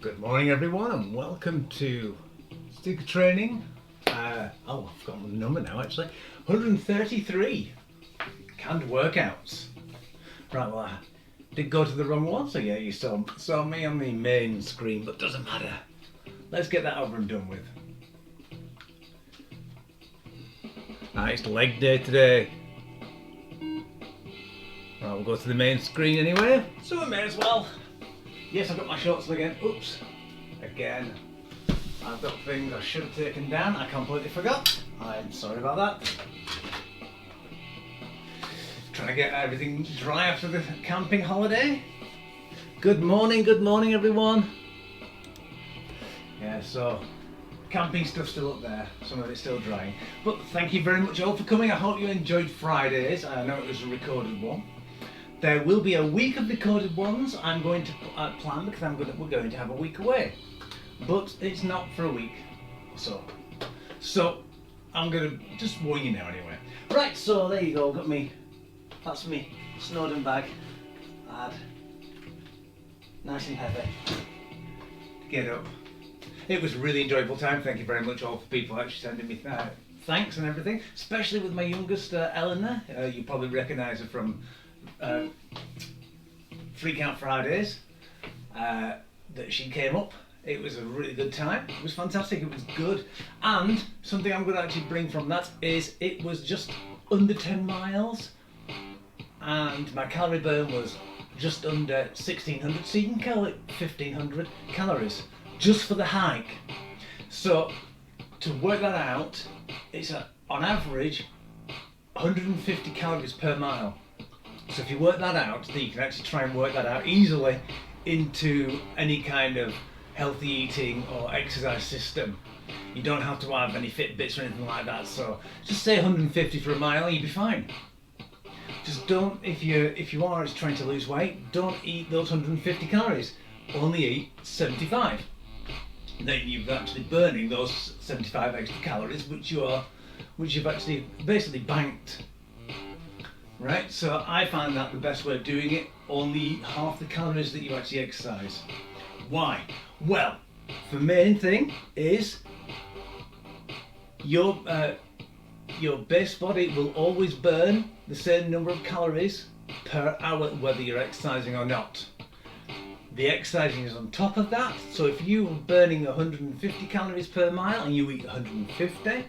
Good morning everyone and welcome to stick training. I've forgotten the number now actually. 133 canned workouts. Right, well I did go to the wrong one, so yeah, you saw me on the main screen, but doesn't matter. Let's get that over and done with. It's leg day today. Right, we'll go to the main screen anyway, so we may as well. Yes, I've got my shorts again. Oops. Again. I've got things I should have taken down. I completely forgot. I'm sorry about that. Trying to get everything dry after the camping holiday. Good morning everyone. Yeah, so camping stuff's still up there. Some of it's still drying. But thank you very much all for coming. I hope you enjoyed Fridays. I know it was a recorded one. There will be a week of recorded ones. I'm going to plan because we're going to have a week away, but it's not for a week, so I'm going to just warn you now anyway. Right, so there you go. Got me. That's me Snowden bag. Nice and heavy. Get up. It was a really enjoyable time. Thank you very much all for people actually sending me thanks and everything, especially with my youngest Eleanor. You probably recognise her from Freak Out Fridays, that she came up. It was a really good time. It was fantastic. It was good. And something I'm going to actually bring from that is it was just under 10 miles and my calorie burn was just under 1600, so you can call it 1500 calories just for the hike. So to work that out, it's on average 150 calories per mile. So if you work that out, then you can actually try and work that out easily into any kind of healthy eating or exercise system. You don't have to have any Fitbits or anything like that. So just say 150 for a mile, you'll be fine. Just don't, if you are trying to lose weight, don't eat those 150 calories. Only eat 75. Then you're actually burning those 75 extra calories, which you've actually basically banked. Right, so I find that the best way of doing it, only eat half the calories that you actually exercise. Why? Well, the main thing is your base body will always burn the same number of calories per hour whether you're exercising or not. The exercising is on top of that, so if you're burning 150 calories per mile and you eat 150,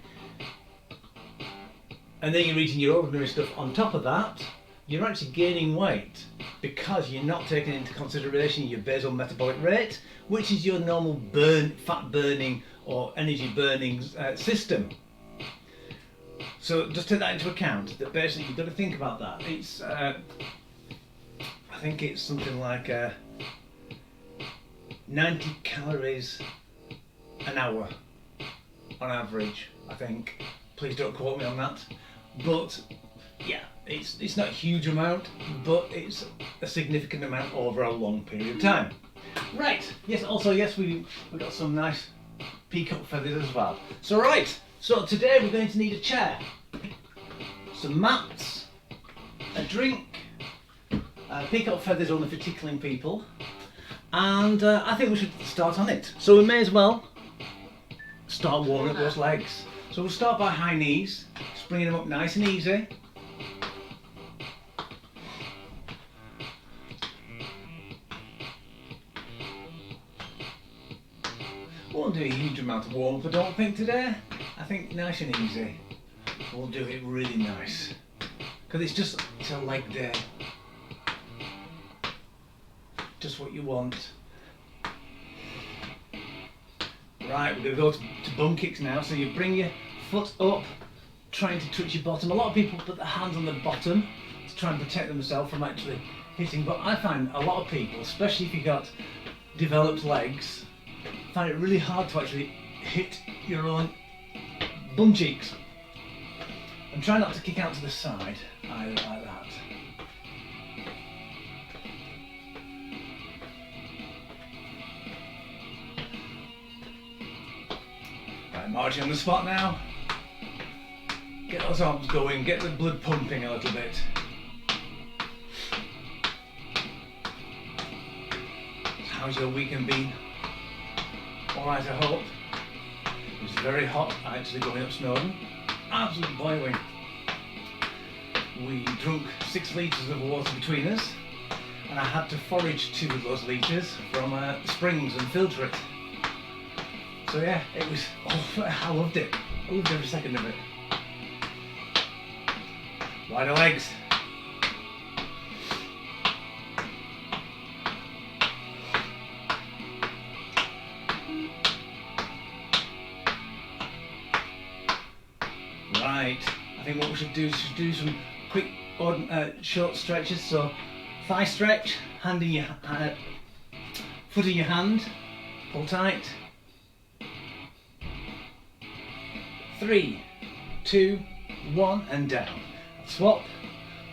and then you're eating your ordinary stuff on top of that, you're actually gaining weight because you're not taking into consideration your basal metabolic rate, which is your normal fat burning or energy burning system. So just take that into account, that basically you've got to think about that. It's I think it's something like 90 calories an hour on average, I think. Please don't quote me on that. But yeah, it's not a huge amount, but it's a significant amount over a long period of time. Right, yes, also yes, we got some nice peacock feathers as well. So right, so today we're going to need a chair, some mats, a drink, peacock feathers only for tickling people, and I think we should start on it. So we may as well start warming up those legs. So we'll start by high knees, just bringing them up nice and easy. Won't do a huge amount of warm-up, I don't think today. I think nice and easy. We'll do it really nice. Because it's a leg day. Just what you want. Right, we're going to go to bum kicks now. So you bring your foot up, trying to touch your bottom. A lot of people put their hands on the bottom to try and protect themselves from actually hitting, but I find a lot of people, especially if you've got developed legs, find it really hard to actually hit your own bum cheeks. And try not to kick out to the side either, like that. Right, marching on the spot now. Get those arms going, get the blood pumping a little bit. How's your weekend been? Alright, I hope. It was very hot actually going up Snowdon. Absolutely boiling. We drunk 6 litres of water between us, and I had to forage 2 of those litres from springs and filter it. So yeah, it was, I loved it. I loved every second of it. Wider legs. Right, I think what we should do is do some quick short stretches. So thigh stretch, hand in your foot in your hand, pull tight. 3, 2, 1 and down. Swap.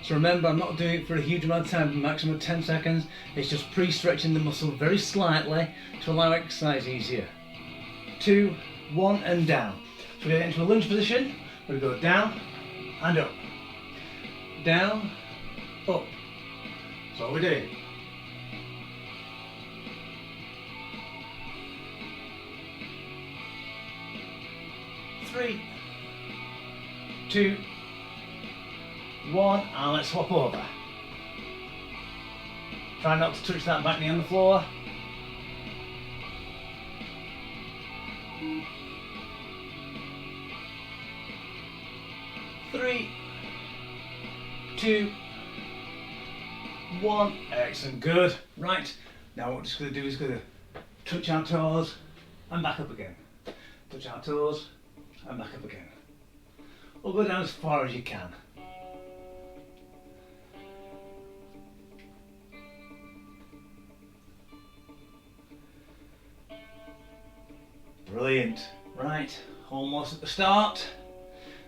So remember, I'm not doing it for a huge amount of time, maximum of 10 seconds. It's just pre-stretching the muscle very slightly to allow exercise easier. 2, 1 and down. So we're going to get into a lunge position. We're going to go down and up. Down, up. That's what we're doing. Three, 2, 1, and let's swap over. Try not to touch that back knee on the floor. 3, 2, 1, excellent, good. Right, now what we're just going to do is going to touch our toes and back up again. Touch our toes and back up again. Or go down as far as you can. Brilliant. Right, almost at the start.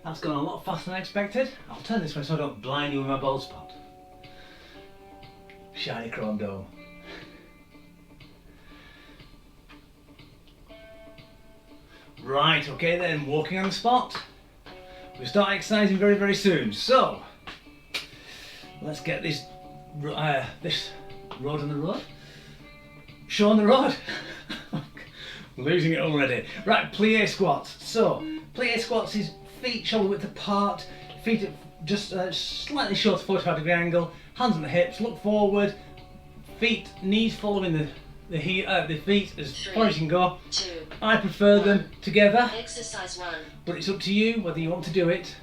That's gone a lot faster than I expected. I'll turn this way so I don't blind you with my bald spot. Shiny chrome dome. Right, okay then, walking on the spot. We'll start exercising very, very soon. So, let's get this road on the road. Show on the road. Losing it already. Right, Plié Squats. So, Plié Squats is feet shoulder width apart, feet at just slightly short 45 degree angle, hands on the hips, look forward, feet, knees following the feet as far as you can go. 2, I prefer them together, exercise 1. but it's up to you whether you want to do it.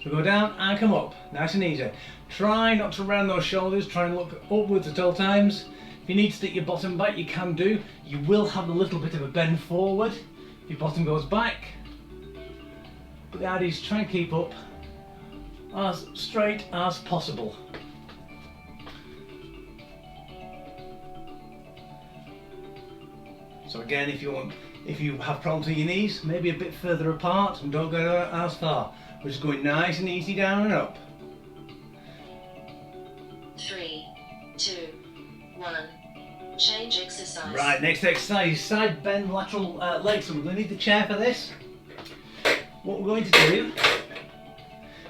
So go down and come up, nice and easy. Try not to round those shoulders, try and look upwards at all times. If you need to stick your bottom back, you can do. You will have a little bit of a bend forward if your bottom goes back. But the idea is try and keep up as straight as possible. So again, if you have problems with your knees, maybe a bit further apart and don't go as far. We're just going nice and easy down and up. 3, 2, 1. Change exercise. Right, next exercise is side bend lateral legs. So we're going to need the chair for this. What we're going to do,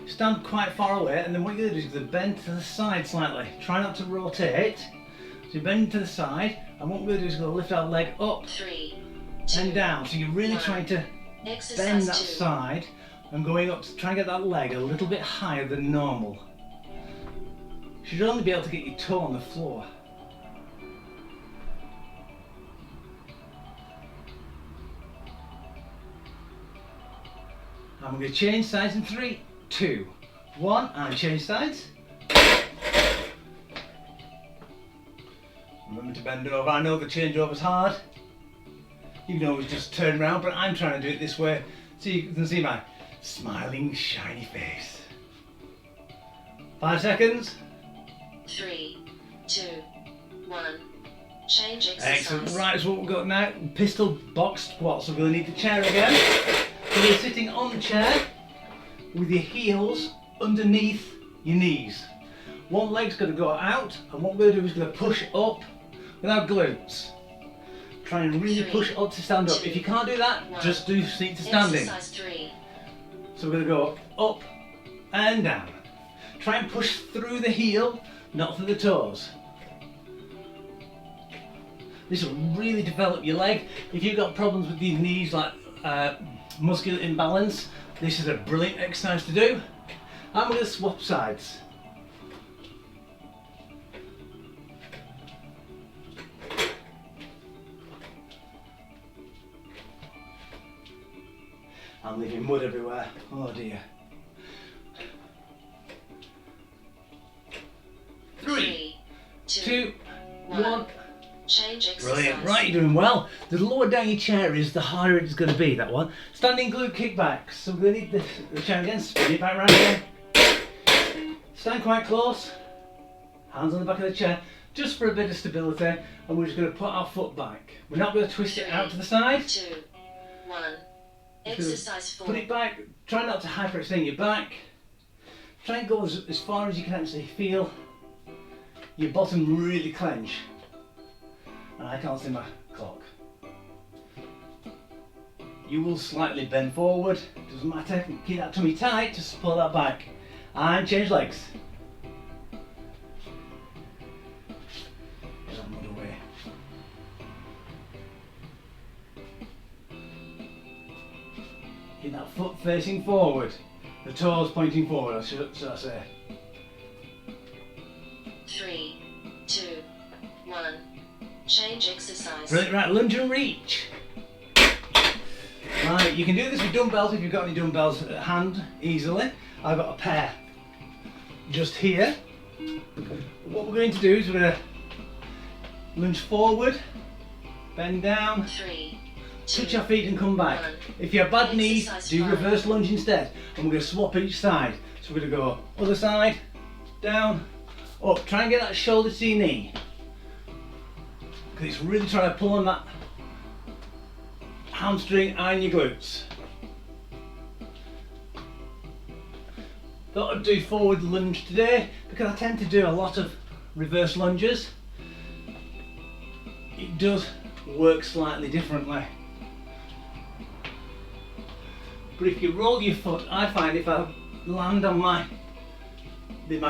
stand quite far away, and then what you're going to do is you're going to bend to the side slightly. Try not to rotate. So you're bending to the side, and what we're going to do is we're going to lift our leg up 3, and down. So you're really 1. trying to Exercise bend that 2. side and going up to try and get that leg a little bit higher than normal. You should only be able to get your toe on the floor. I'm going to change sides in 3, 2, 1, and change sides. Remember to bend over. I know the changeover's hard. You can always just turn around, but I'm trying to do it this way so you can see my smiling, shiny face. 5 seconds. 3, 2, 1. Change exercise. Excellent. Right, so what we've got now, pistol box squats. So we're going to need the chair again. So you're sitting on the chair with your heels underneath your knees. One leg's going to go out, and what we're going to do is going to push up with our glutes. Try and really push up to stand up. 2, If you can't do that, 1. just do seat to standing. Exercise 3. So we're going to go up and down. Try and push through the heel, not through the toes. This will really develop your leg. If you've got problems with your knees, like muscular imbalance, this is a brilliant exercise to do. I'm going to swap sides. I'm leaving mud everywhere. Oh dear. 3, 2, 1. Change exercise. Brilliant. Right, you're doing well. The lower down your chair is, the harder it's going to be, that one. Standing glute kickbacks. So we're going to need the chair again. Spin it back round again. Stand quite close. Hands on the back of the chair, just for a bit of stability. And we're just going to put our foot back. We're not going to twist it out to the side. 2, 1. Exercise 4. Put it back. Try not to hyperextend your back. Try and go as far as you can actually feel your bottom really clench. And I can't see my clock. You will slightly bend forward. Doesn't matter. Keep that tummy tight. Just pull that back. And change legs. Get that mud away. Keep that foot facing forward. The toes pointing forward, should I say. 3, 2, 1. Change exercise. Brilliant, right, lunge and reach. Right, you can do this with dumbbells if you've got any dumbbells at hand, easily. I've got a pair just here. What we're going to do is we're going to lunge forward, bend down, 3, 2, touch our feet and come back. 1. If you have bad knees, Exercise do 5. reverse lunge instead. And we're going to swap each side. So we're going to go other side, down, up. Try and get that shoulder to your knee. Because it's really trying to pull on that hamstring and your glutes. Thought I'd do forward lunge today because I tend to do a lot of reverse lunges. It does work slightly differently. But if you roll your foot, I find if I land on my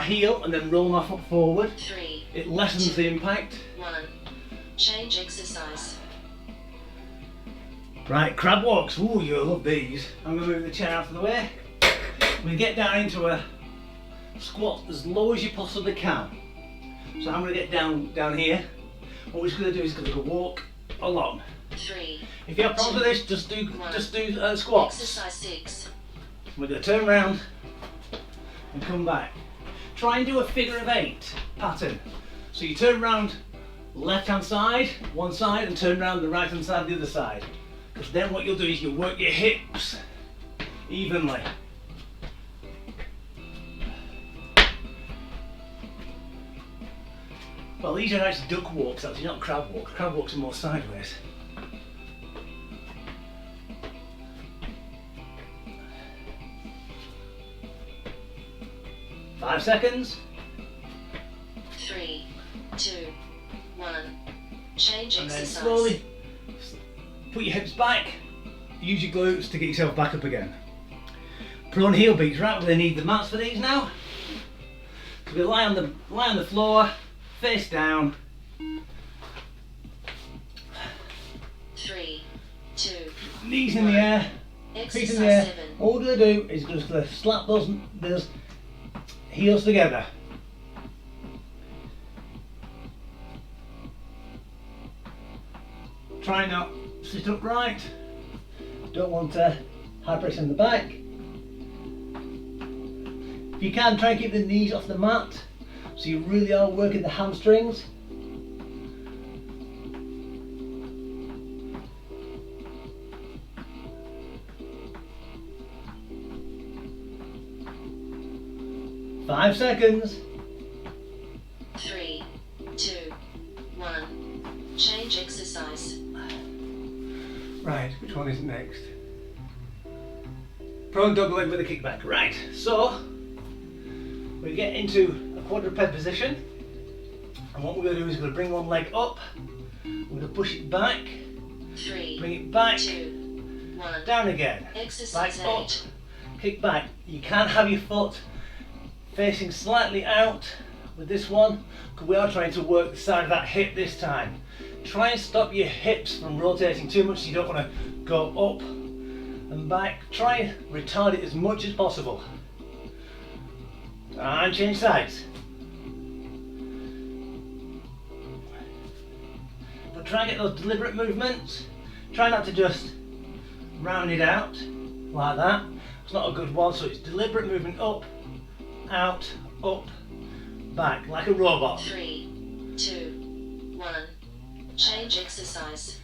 heel and then roll my foot forward, 3, it lessens 2, the impact. 1. Change exercise. Right, crab walks. Ooh, you'll love these. I'm going to move the chair out of the way. We get down into a squat as low as you possibly can. So I'm going to get down here. What we're just going to do is going to walk along. 3. If you have problems with this, just do squats. Exercise 6. We're going to turn around and come back. Try and do a figure of 8 pattern. So you turn around left hand side, one side, and turn around the right hand side, the other side. Because then what you'll do is you'll work your hips evenly. Well, these are actually duck walks, actually, not crab walks. Crab walks are more sideways. Five seconds. 3, 2, 1. Change And then exercise. slowly put your hips back. Use your glutes to get yourself back up again. Prone heel beats. Right, we're going to need the mats for these now. So we lie on the floor, face down. 3, 2, Knees in the air, feet in the air. exercise 7. All we're going to do is just going to slap those heels together. Try not to sit upright. Don't want to hyperextend the back. If you can, try and keep the knees off the mat, so you really are working the hamstrings. Five seconds. 3, 2, 1. Change exercise. Right, which one is next? Prone dogleg with a kickback. Right, so we get into a quadruped position, and what we're going to do is we're going to bring one leg up, we're going to push it back, 3, bring it back, 2, 1. down again, Exercise back up, 8. kick back. You can have your foot facing slightly out with this one, because we are trying to work the side of that hip this time. Try and stop your hips from rotating too much so you don't want to go up and back. Try and retard it as much as possible. And change sides. But try and get those deliberate movements. Try not to just round it out like that. It's not a good one, so it's deliberate movement up, out, up, back, like a robot. 3, 2, 1. Change exercise.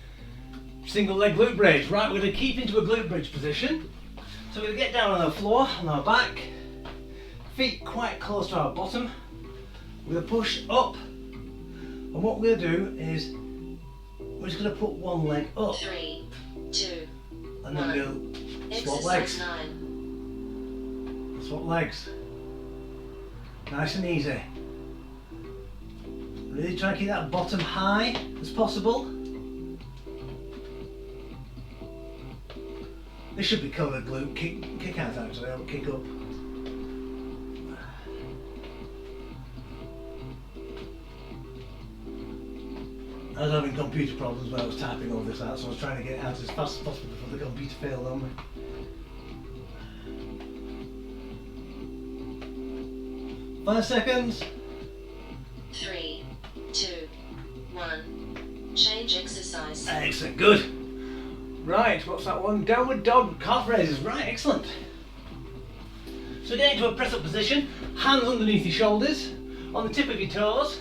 Single leg glute bridge. Right, we're going to keep into a glute bridge position. So we're going to get down on the floor, on our back, feet quite close to our bottom. We're going to push up, and what we're going to do is we're just going to put one leg up. 3, 2, and then we'll swap legs. 9. Swap legs. Nice and easy. Really try and keep that bottom high as possible. This should be called a glute kick out actually, or kick up. I was having computer problems when I was typing all this out, so I was trying to get it out as fast as possible before the computer failed on me. Five seconds. 3, 2, 1. Change exercise. Excellent, good. Right, what's that one? Downward dog calf raises. Right, excellent. So get into a press up position, hands underneath your shoulders, on the tip of your toes.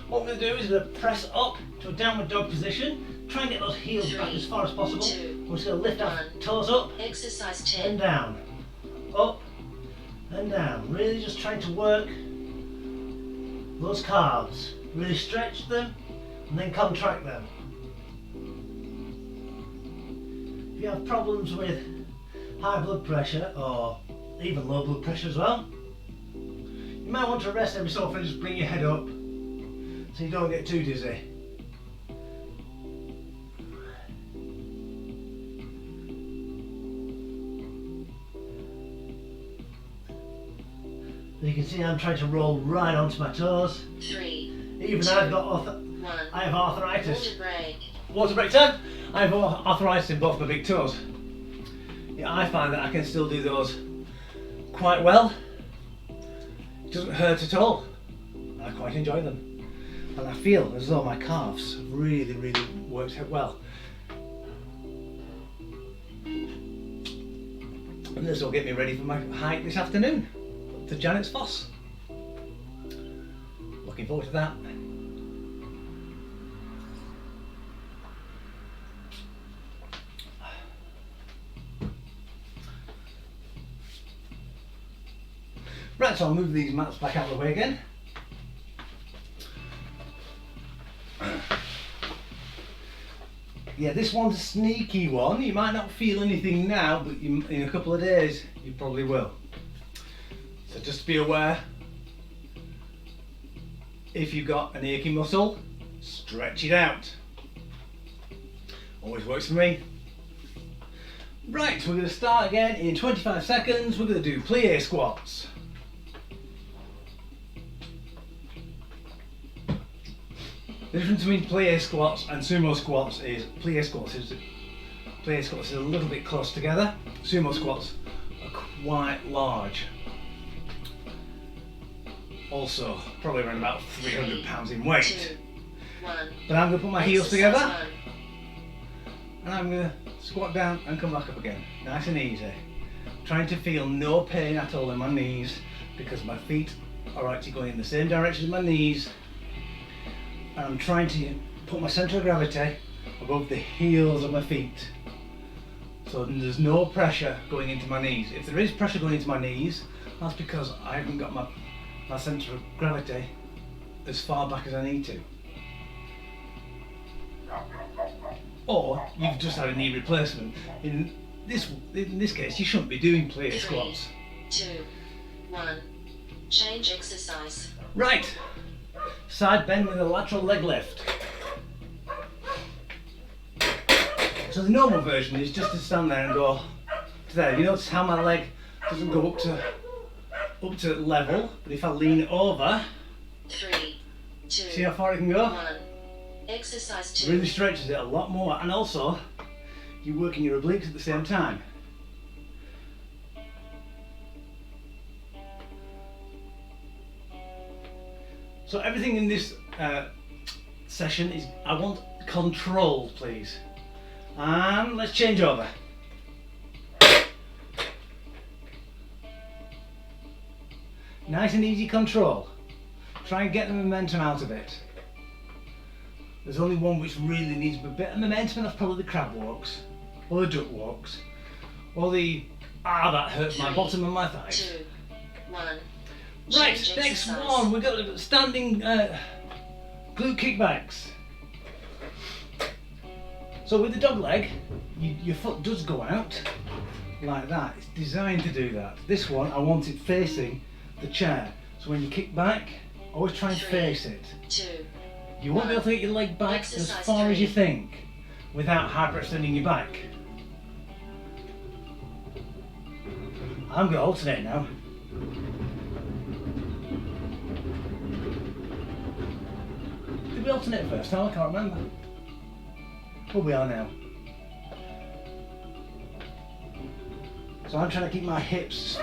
What we're going to do is we're going to press up to a downward dog position. Try and get those heels back as far as possible. 2, We're just going to lift our 1. toes up Exercise and 10. down. Up and down. Really just trying to work those calves. Really stretch them and then contract them. If you have problems with high blood pressure or even low blood pressure as well, you might want to rest every so often and just bring your head up so you don't get too dizzy. You can see I'm trying to roll right onto my toes. 3, Even 2, I've got I have Water arthritis. break. Water break time. I have arthritis in both my big toes. Yeah, I find that I can still do those quite well. It doesn't hurt at all. I quite enjoy them. And I feel as though my calves have really worked out well. And this will get me ready for my hike this afternoon to Janet's Foss. Looking forward to that. Right, so I'll move these mats back out of the way again. Yeah, this one's a sneaky one. You might not feel anything now, but in a couple of days, you probably will. So just be aware, if you've got an achy muscle, stretch it out. Always works for me. Right, so we're going to start again in 25 seconds. We're going to do Plié Squats. The difference between Plié Squats and Sumo Squats is Plié Squats is a little bit close together. Sumo Squats are quite large. Also, probably around about 300 pounds in weight. 2, 1. But I'm going to put my heels Exercise together 1. and I'm going to squat down and come back up again. Nice and easy. Trying to feel no pain at all in my knees because my feet are actually going in the same direction as my knees. And I'm trying to put my centre of gravity above the heels of my feet. So there's no pressure going into my knees. If there is pressure going into my knees, that's because I haven't got my centre of gravity as far back as I need to. Or you've just had a knee replacement. In this case, you shouldn't be doing Plié Squats. 3, 2, 1. Change exercise. Right. Side bend with a lateral leg lift. So the normal version is just to stand there and go to there. You notice how my leg doesn't go up to level, but if I lean over, 3, 2, see how far it can go? 1. Exercise 2. Really stretches it a lot more, and also you're working your obliques at the same time. So everything in this session is, I want control, please. And let's change over. Nice and easy control. Try and get the momentum out of it. There's only one which really needs a bit of momentum, and that's probably the crab walks, or the duck walks, or the, that hurts my bottom of my thighs. 2, 1. Right, Change next exercise. one, we've got standing glute kickbacks. So with the dog leg, your foot does go out like that. It's designed to do that. This one, I want it facing the chair. So when you kick back, always try and 3, face it. 2. You won't be able to get your leg back as Exercise far as 3. you think without hyperextending your back. I'm going to alternate now. Did we alternate first time? I can't remember. Well, we are now. So I'm trying to keep my hips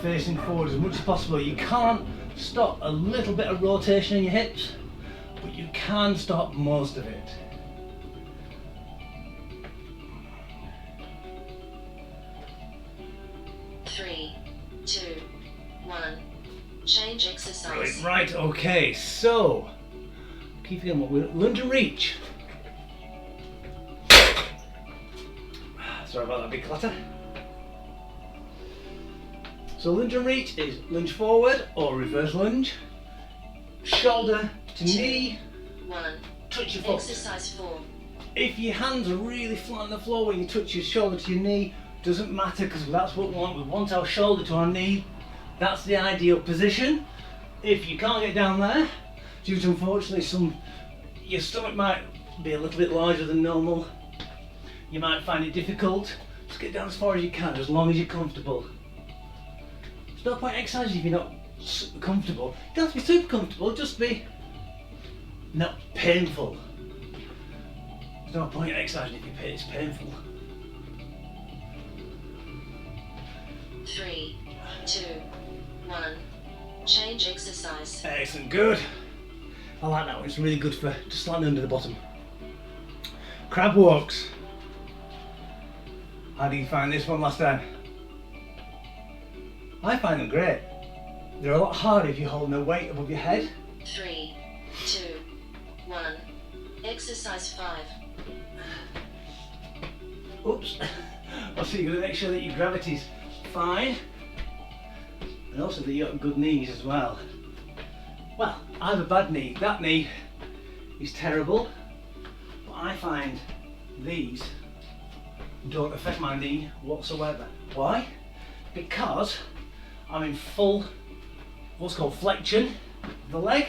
facing forward as much as possible. You can't stop a little bit of rotation in your hips, but you can stop most of it. Three, 2, 1. Change exercise. Right, okay, so keep forgetting what we're lunge and reach. Sorry about that big clatter. So lunge and reach is lunge forward or reverse lunge, shoulder to 2, knee, 1. touch your foot. Exercise 4. If your hands are really flat on the floor when you touch your shoulder to your knee, doesn't matter, because that's what we want. We want our shoulder to our knee. That's the ideal position. If you can't get down there, due to unfortunately your stomach might be a little bit larger than normal, you might find it difficult. Just get down as far as you can, as long as you're comfortable. There's no point exercising if you're not comfortable. You don't have to be super comfortable, just be not painful. There's no point exercising if it's painful. 3, 2, 1. Change exercise. Excellent, good. I like that one, it's really good for just landing under the bottom. Crab walks. How do you find this one last time? I find them great. They're a lot harder if you hold no weight above your head. 3, 2, 1. Exercise 5. Oops. Also, you've got to make sure that your gravity's fine. And also that you've got good knees as well. Well, I have a bad knee. That knee is terrible. But I find these don't affect my knee whatsoever. Why? Because I'm in full, what's called flexion of the leg.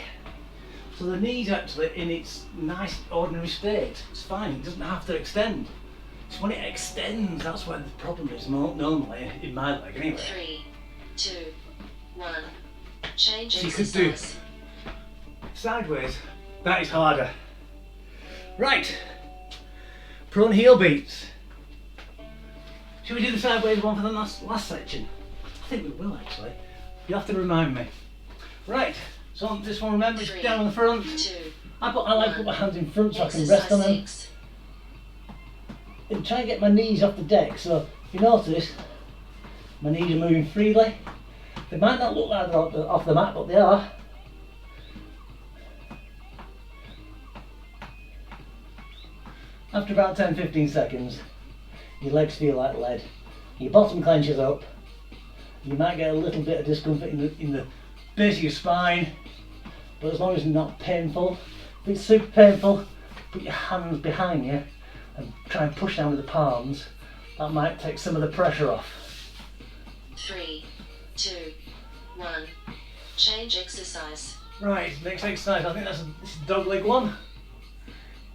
So the knee's actually in its nice ordinary state. It's fine, it doesn't have to extend. It's when it extends, that's where the problem is normally, in my leg anyway. 3, 2, 1. Change So you could do exercise. sideways. That is harder. Right. Prone heel beats. Should we do the sideways one for the last section? I think we will actually. You'll have to remind me. Right. So on this one, remember, it's 3, down on the front. 2, I like to put my hands in front so I can exercise rest on them. 6. And try and get my knees off the deck. So if you notice, my knees are moving freely. They might not look like they're off the mat, but they are. After about 10-15 seconds, your legs feel like lead. Your bottom clenches up. You might get a little bit of discomfort in the base of your spine, but as long as it's not painful. If it's super painful, put your hands behind you and try and push down with the palms. That might take some of the pressure off. 3, 2, 1. Change exercise. Right, next exercise, I think this is dog leg one.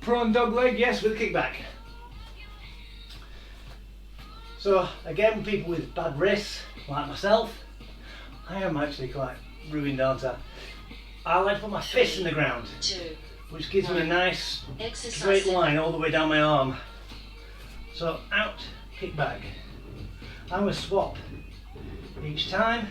Prone dog leg, yes, with a kickback. So again, people with bad wrists, like myself, I am actually quite ruined, aren't I? I like to put my fists in the ground. 2, which gives me a nice Exercise straight 7. line all the way down my arm. So out, kick back. I'm going to swap each time.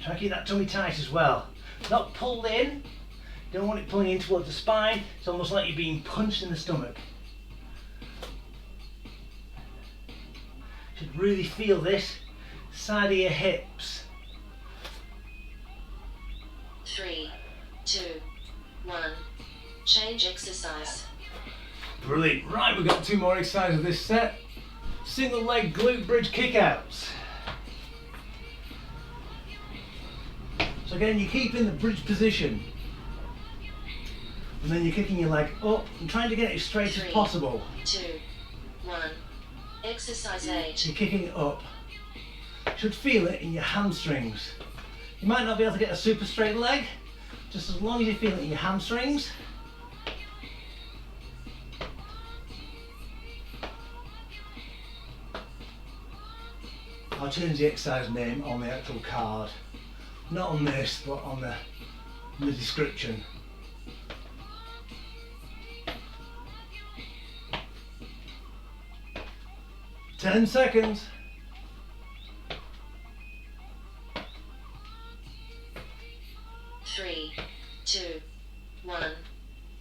Try to keep that tummy tight as well. Not pulled in. Don't want it pulling in towards the spine. It's almost like you're being punched in the stomach. Should really feel this side of your hips. 3, 2, 1. Change exercise. Brilliant. Right, we've got 2 more exercises of this set. Single leg glute bridge kickouts. So again, you keep in the bridge position. And then you're kicking your leg up and trying to get it as straight as 3, possible. 2, 1. Exercise 8. You're kicking it up. Should feel it in your hamstrings. You might not be able to get a super straight leg, just as long as you feel it in your hamstrings. I'll change the exercise name on the actual card. Not on this, but on the description. Ten seconds. 3, 2, 1.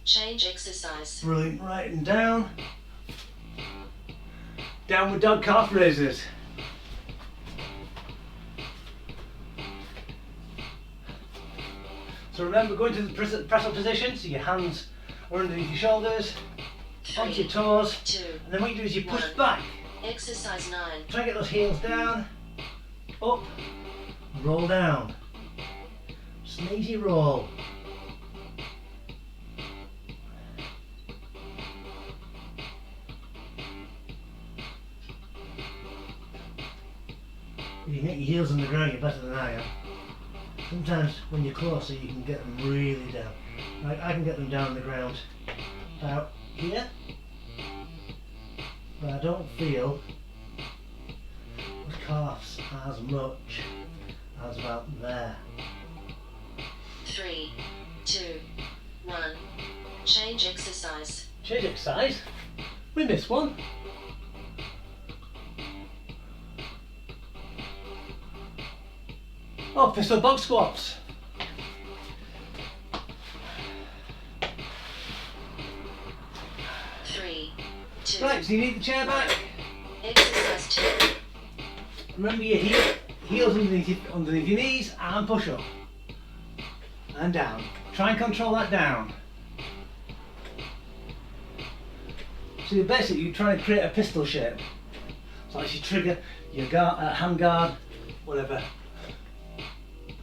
Change exercise. Brilliant. Right and down. Downward dog calf raises. So remember, going to the press up position, so your hands are underneath your shoulders, onto your toes, 2, and then what you do is you push 1. back. Exercise 9. Try and get those heels down, up, roll down. Just an easy roll. If you can get your heels on the ground, you're better than I am. Sometimes when you're closer, you can get them really down. Like I can get them down on the ground about here, but I don't feel the calves as much as about there. 3, 2, 1. Change exercise. Change exercise. We missed one. Oh, pistol box squats. Three, 2. Right, so you need the chair back. Exercise 2. Remember your heels underneath your knees and push up. And down. Try and control that down. So basically you're trying to create a pistol shape. So as you trigger your hand guard, whatever.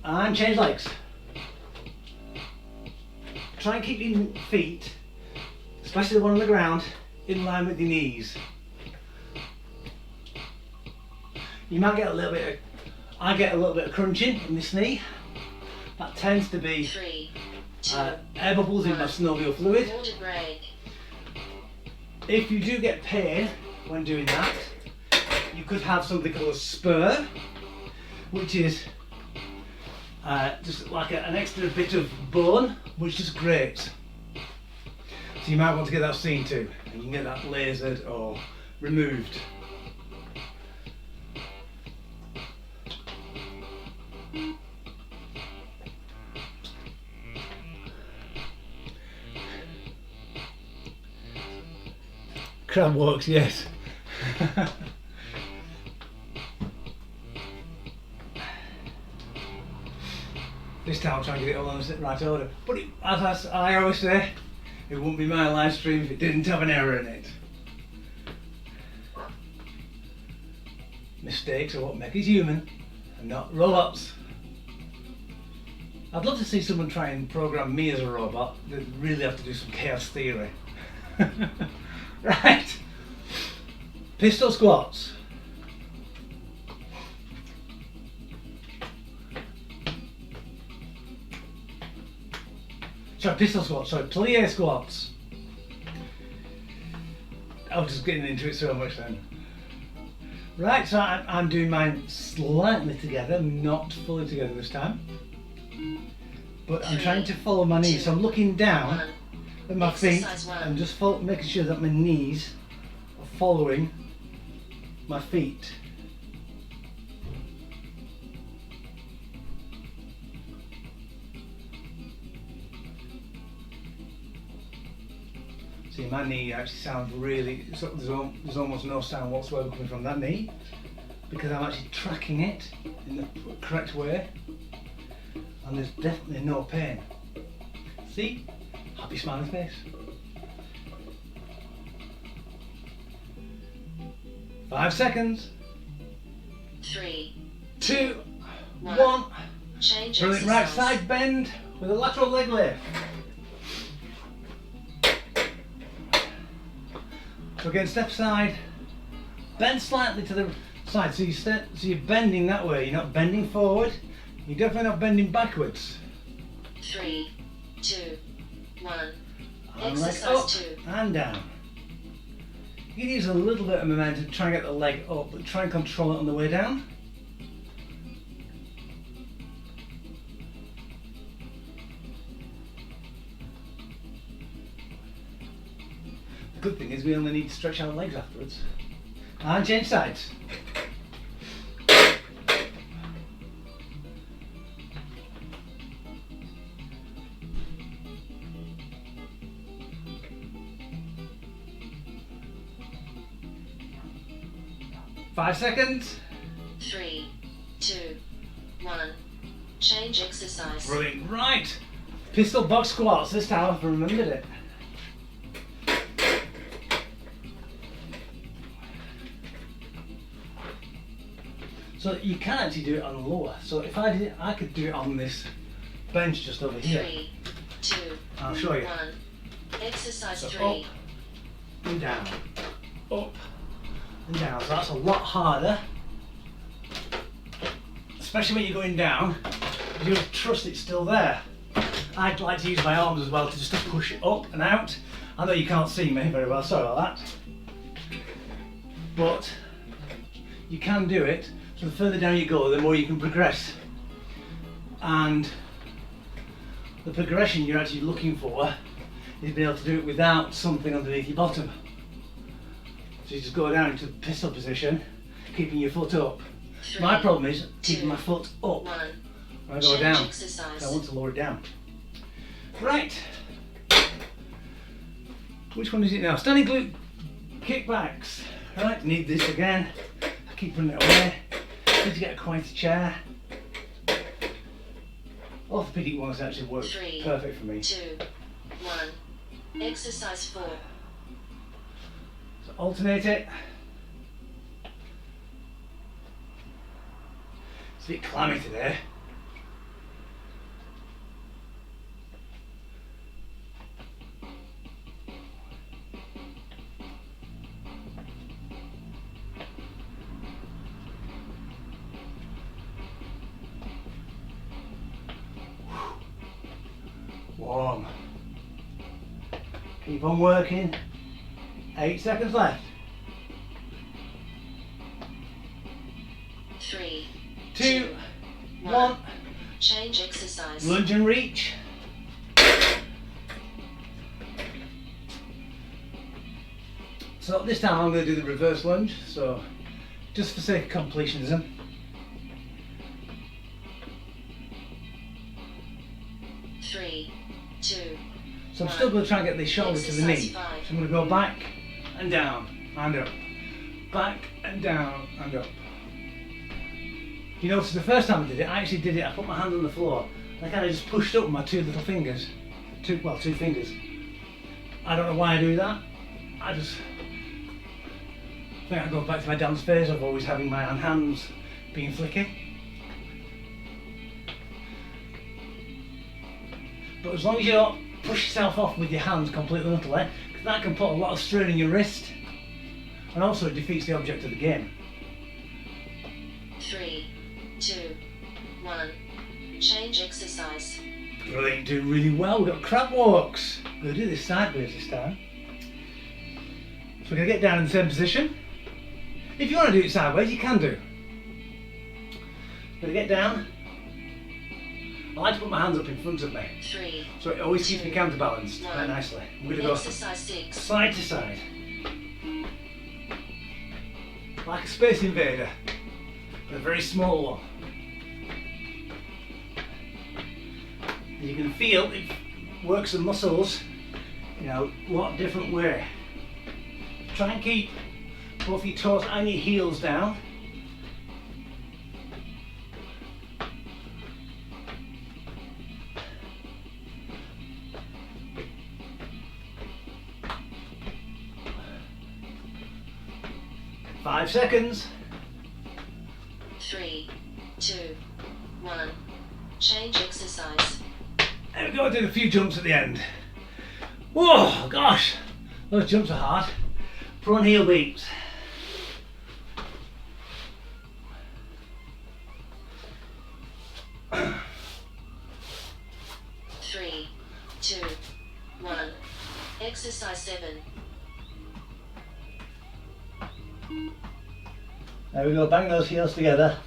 And change legs. Try and keep your feet, especially the one on the ground, in line with your knees. You might get a little bit I get a little bit of crunching in this knee. That tends to be 3, 2, air bubbles in my synovial fluid. Water break. If you do get pain when doing that, you could have something called a spur, which is just like an extra bit of bone, which just grates. So you might want to get that seen to, and you can get that lasered or removed. Crab walks, yes. This time I'll try and get it all on the right order. But as I always say, it wouldn't be my live stream if it didn't have an error in it. Mistakes are what make us human, and not robots. I'd love to see someone try and program me as a robot. They'd really have to do some chaos theory. Right. Pistol squats. Sorry, pistol squats. Sorry, plié squats. I was just getting into it so much then. Right, so I'm doing mine slightly together, not fully together this time. But I'm trying to follow my knees, so I'm looking down at my feet and just making sure that my knees are following my feet. See, my knee actually sounds really, there's almost no sound whatsoever coming from that knee because I'm actually tracking it in the correct way and there's definitely no pain. See? Happy smiling face. 5 seconds. 3, 2, 1. Change Brilliant. Right exercise. side bend with a lateral leg lift. So again, step aside, bend slightly to the side. So you're bending that way. You're not bending forward. You're definitely not bending backwards. 3, 2, 1. And leg Exercise up 2. and down. You can use a little bit of momentum to try and get the leg up, but try and control it on the way down. The good thing is we only need to stretch our legs afterwards. And change sides. Five seconds. 3, 2, 1. Change exercise. Brilliant. Right. Pistol box squats. This time I've remembered it. So you can actually do it on lower. So if I did it, I could do it on this bench just over here. 3, 2, I'll show you. 1. Exercise So 3. up and down, up and down. So that's a lot harder, especially when you're going down. You trust it's still there. I'd like to use my arms as well to just push it up and out. I know you can't see me very well, sorry about that. But you can do it. So the further down you go, the more you can progress. And the progression you're actually looking for is being able to do it without something underneath your bottom. So you just go down into the pistol position, keeping your foot up. 3, My problem is keeping 2, my foot up 1. when I go Change down. exercise. So I want to lower it down. Right. Which one is it now? Standing glute kickbacks. Right, need this again. I keep putting it away. Need to get a quieter chair. Orthopedic ones actually work 3, perfect for me. 2, 1. Exercise 4. So alternate it. It's a bit clammy today. Warm. Keep on working. 8 seconds left. 3, 2, 1. Change exercise. Lunge and reach. So this time I'm going to do the reverse lunge. So just for sake of completionism. Three, 2. So I'm still going to try and get the shoulder to the knee. Exercise So 5. I'm going to go back and down and up. Back and down and up. You notice the first time I did it, I put my hand on the floor. And I kind of just pushed up with my two little fingers. Two fingers. I don't know why I do that. I think I go back to my dance phase of always having my hands being flicky. But as long as you don't push yourself off with your hands completely utterly, because that can put a lot of strain on your wrist, and also it defeats the object of the game. 3, 2, 1. Change exercise. Brilliant, doing really well. We've got crab walks. We'll do this sideways this time. we're going to get down in the same position. If you want to do it sideways, you can do. I'm going to get down. I like to put my hands up in front of me. 3. So it always keeps me counterbalanced 1. quite nicely. I'm going to go Exercise 6. side to side. Like a space invader. But a very small one. You can feel it works the muscles in a lot different way. Try and keep both your toes and your heels down. Five seconds. 3, 2, 1. Change exercise. There we go, I did a few jumps at the end. Whoa, gosh, those jumps are hard. Front heel beats. Three, 2, 1. Exercise 7. There we go, bang those heels together.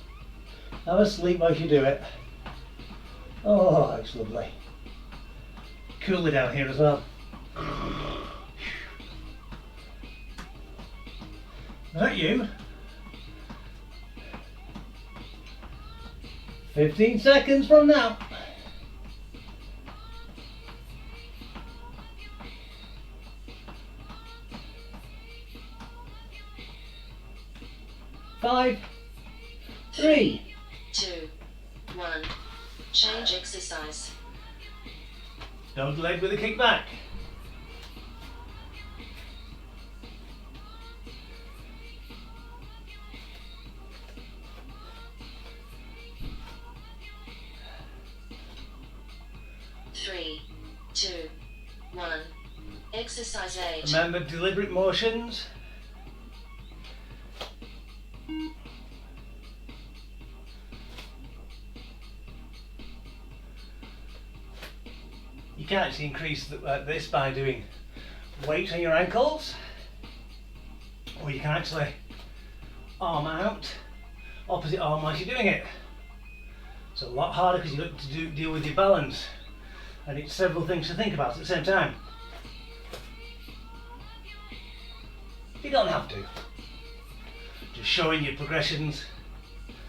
Have a sleep while you do it. Oh, it's lovely. Cool it down here as well. Is that you? 15 seconds from now. 5, 3. 2, 1. Change exercise. Dogleg with a kickback. Three, 2, 1. Exercise 8. Remember deliberate motions. You can actually increase this by doing weight on your ankles, or you can actually arm out, opposite arm while you're doing it. It's a lot harder because you have to deal with your balance, and it's several things to think about at the same time. You don't have to. Just showing your progressions.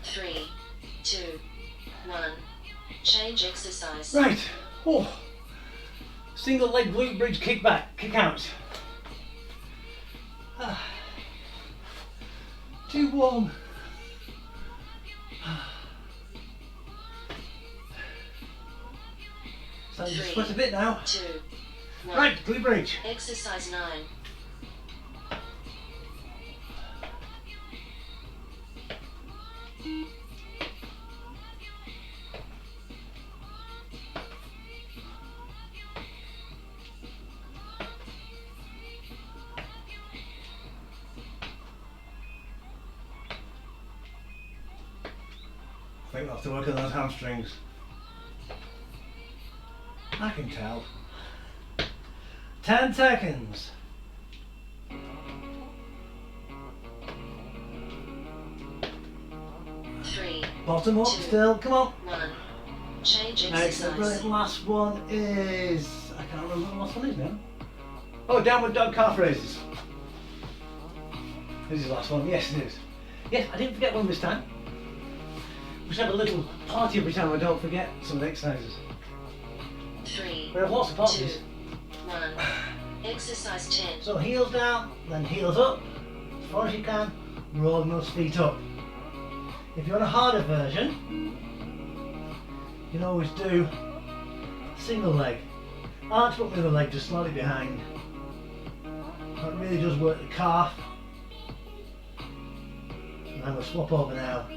3, 2, 1. Change exercise. Right. Oh. Single leg glute bridge kickback, kick out. 2, 1. Starting to sweat a bit now. 2, 1. Right, glute bridge. Exercise 9. I think we'll have to work on those hamstrings. I can tell. 10 seconds. 3, Bottom up 2, still, come on. 1. Change Excellent, exercise. brilliant. Last one is, I can't remember what the last one is now. Oh, downward dog calf raises. This is the last one, yes it is. Yes, I didn't forget one this time. We should have a little party every time I don't forget some of the exercises. 3, We have lots of 2, parties. 1. Exercise 10. So heels down, then heels up, as far as you can, rolling those feet up. If you want a harder version, you can always do single leg. I like to put my other leg just slightly behind. That really does work the calf. And I'm going to swap over now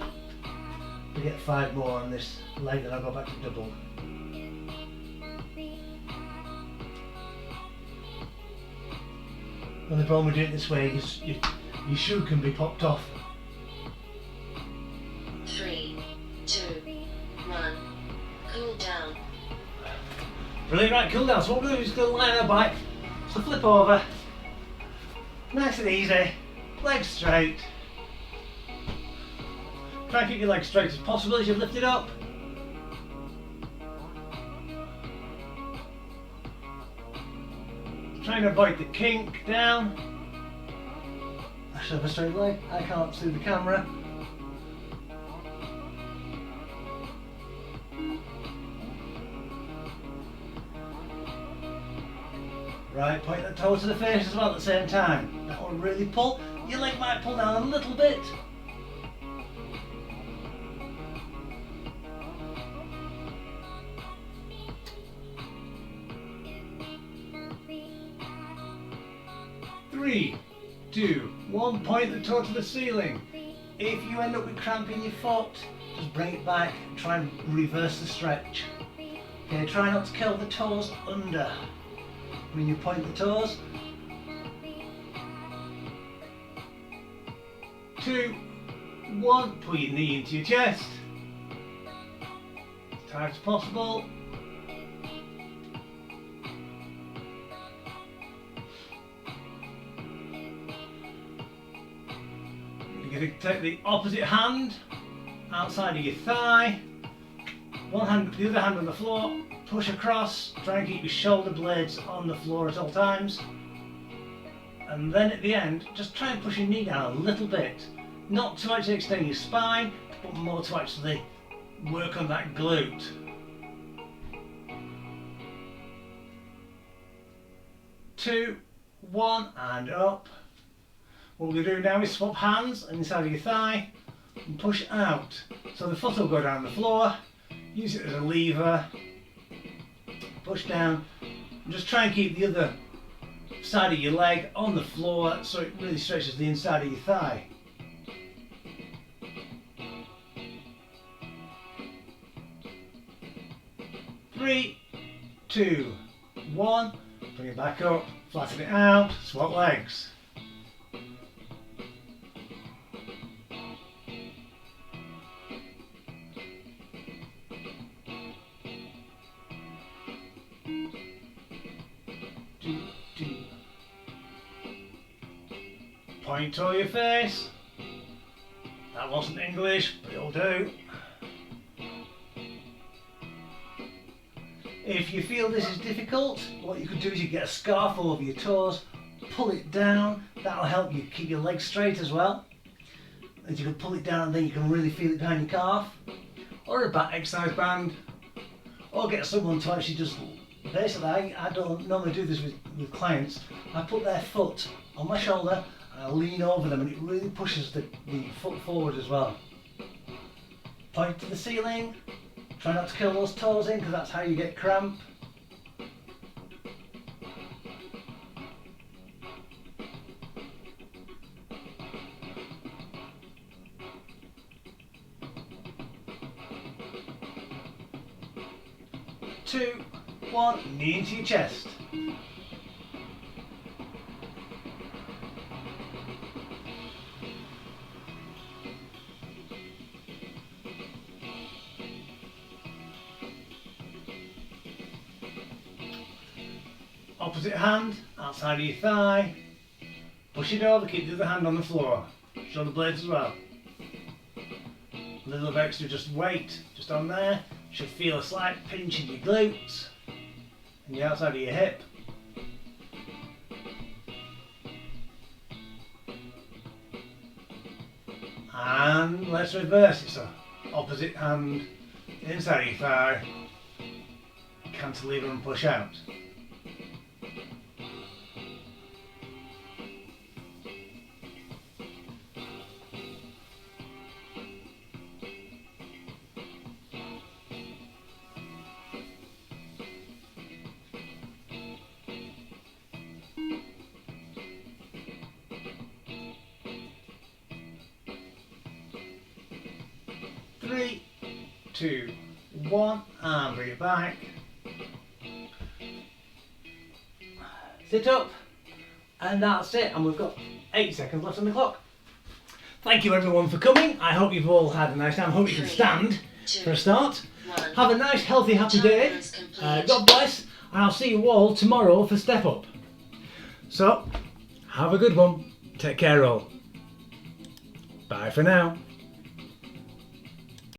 to get 5 more on this leg, then I'll go back to double. The only problem with doing it this way is your shoe can be popped off. 3, 2, 1. Cool down. Brilliant, right, cool down. So what we're going to do is go lie on our bike, so flip over, Nice and easy, legs straight. Try and keep your legs straight as possible as you lift it up. Try and avoid the kink down. I should have a straight leg, I can't see the camera. Right, point the toe to the face as well at the same time. That will really pull. Your leg might pull down a little bit. Three, 2, 1, point the toe to the ceiling. If you end up with cramp in your foot, just bring it back, try and reverse the stretch. Okay, try not to curl the toes under. When you point the toes. 2, 1, pull your knee into your chest. As tight as possible. You're going to take the opposite hand outside of your thigh. One hand, the other hand on the floor. Push across, try and keep your shoulder blades on the floor at all times. And then at the end, just try and push your knee down a little bit. Not to actually extend your spine, but more to actually work on that glute. Two, 1, and up. What we're going to do now is swap hands inside of your thigh and push out. So the foot will go down the floor, use it as a lever. Push down, and just try and keep the other side of your leg on the floor so it really stretches the inside of your thigh. Three, 2, 1, bring it back up, flatten it out, swap legs. Point to your face. That wasn't English, but it'll do. If you feel this is difficult, what you could do is you get a scarf over your toes, pull it down. That'll help you keep your legs straight as well. As you can pull it down, then you can really feel it behind your calf. Or a back exercise band. Or get someone to actually just, basically I don't normally do this with clients. I put their foot on my shoulder and I lean over them, and it really pushes the foot forward as well. Point to the ceiling. Try not to curl those toes in, because that's how you get cramp. Two, 1, knee into your chest. Opposite hand, outside of your thigh. Push it over, keep the other hand on the floor. Shoulder blades as well. A little of extra just weight, just on there. Should feel a slight pinch in your glutes and the outside of your hip. And let's reverse it. So opposite hand inside of your thigh, cantilever and push out. Three, 2, 1, and bring it back. Sit up, and that's it. And we've got 8 seconds left on the clock. Thank you everyone for coming. I hope you've all had a nice time. I hope you can stand for a start. Have a nice, healthy, happy day. God bless, and I'll see you all tomorrow for Step Up. So, Have a good one. Take care all. Bye for now.